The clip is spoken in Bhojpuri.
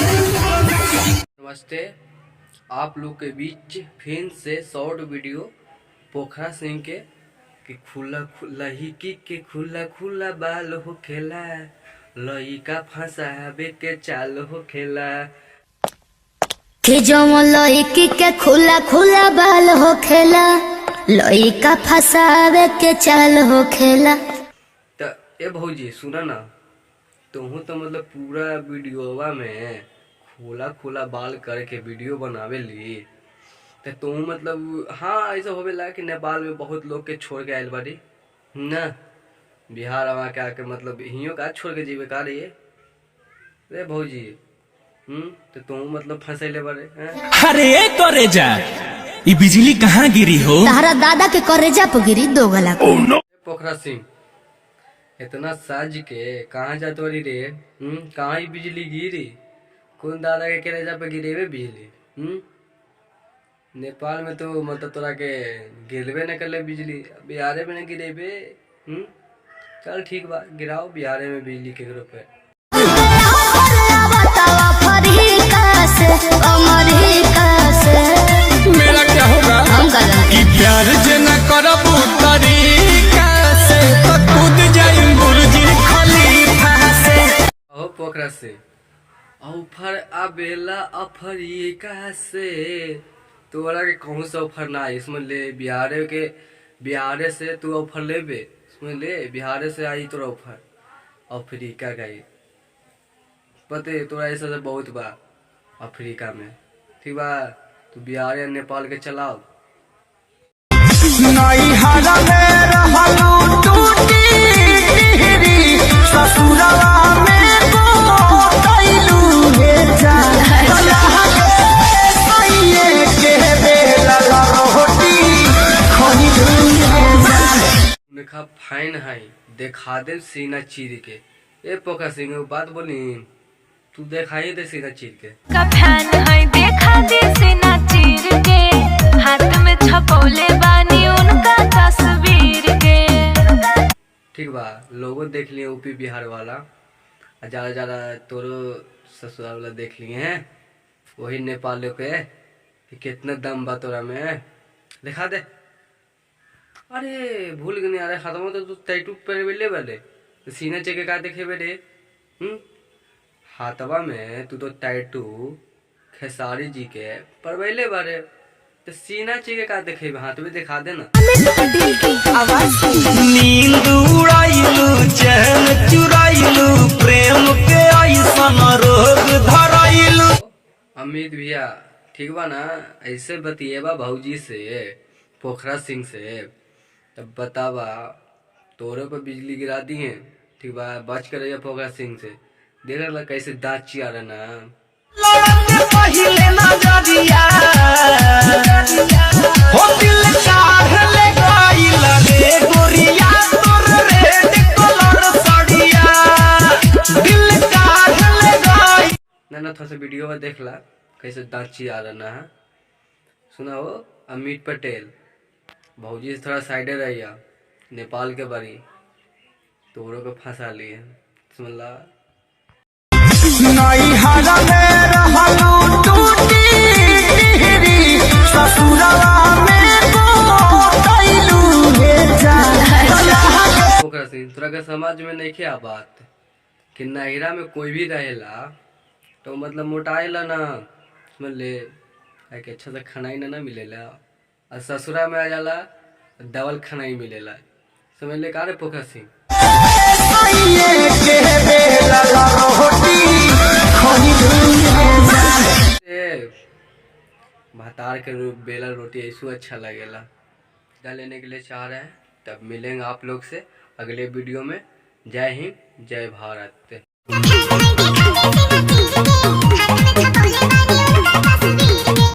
नमस्ते, आप लोग के बीच फिर से शॉर्ट वीडियो पोखरा सिंह के कि खुला खुला ही के खुला खुला बाल हो खेला लइका फंसावे के चाल हो खेला कि जो लइकी के खुला खुला बाल हो खेला लइका फंसावे के चाल हो खेला। तो ए भौजी सुना ना, तुम तो मतलब पूरा वीडियोवा में खुला खुला बाल करके वीडियो बनावे ली तो तुम मतलब हाँ ऐसा होवेला कि नेपाल में बहुत लोग के छोड़ के आयल बारी ना, बिहार वहाँ के आके मतलब हियो का छोड़ के जीवे का रही रे भौजी। तो तुम मतलब फंसैले बारे हैं? अरे करे जा ये बिजली कहाँ गिरी हो? तारा दादा के करेजा पर गिरी 2 गला। पोखरा सिंह इतना साज के कहाँ जात वाली रे? कहाँ ही बिजली गिरी? कौन दादा के करेजा पे गिरेवे बिजली? नेपाल में तो मतलब तोरा के गिरवे न करले बिजली, बिहारे में न गिरेबे। चल ठीक बा, गिराओ बिहारे में बिजली के ग्रुप पे। मेरा क्या होगा कि प्यार जे न करबू तरीका से तो कूद जाई बुर्ज खलीफा से। ओ पोखरा से ऑफर आबेला अफ्रीका से, तोरा के कहूँ से ऑफर ना इसमें ले बिहारे से तू ऑफर लेबे, इसमें ले बिहारे से आई तोरा ऑफर अफ्रीका का ही पते तोरा ऐसा से बहुत बा अफ्रीका में। ठीक बा, तू बिहार या नेपाल के चलाओ। फाइन है देखा दे सीना चीर के। ए पोखरा सिंह बात बोली, तू दिखाई दे सीना चीर के। कफन है देखा दे सीना चीर के, हाथ में छपौले बानी उनका तस्वीर के। ठीक बा, लोगों देख लिए यूपी बिहार वाला, ज्यादा ज्यादा तोरो ससुराल वाला देख लिए हैं, वही नेपाल के कि कितना दम बा तोरा में, दिखा दे। अरे भूल गए अरे खत्म तो तू टैटू पर ले वाले तो सीना चेके का देखे बेटे। हाथवा में तू तो टैटू खेसारी जी के परवैले बारे तो सीना चेके का देखे हाथ में दिखा देना। नींद उड़ाइलू चैन चुराइलू प्रेम के ऐसन रोग धराइलू। अमित भैया ठीक बा ना, ऐसे बतिएबा भौजी से पोखरा सिंह से तब बतावा तोरे पर बिजली गिरा दी है। ठीक बा, बच कर रहिए पोखरा सिंह से, देख रहा कैसे दांत चिया रहा ना। ना थोड़ा सा वीडियो में देख ला कैसे दांत चिया रहा ना। सुना हो अमित पटेल भौजी से थोड़ा साइडे रहिया, नेपाल के बारी तोरों को फंसा लिए समझ ला। तोरा के समाज में नहीं क्या बात कि नहिरा में कोई भी रहेला तो मतलब मोटाइला ना, समझ ले अच्छा से खाना ही ना मिलेला, और ससुरा में आ जाला डबल खाना ही मिलेला, समझ ले का रे पोखरा सिंह। भातार के बेला रोटी ऐसो अच्छा लगेला। लेने के लिए चाह रहे हैं, तब मिलेंगे आप लोग से अगले वीडियो में। जय हिंद, जय भारत।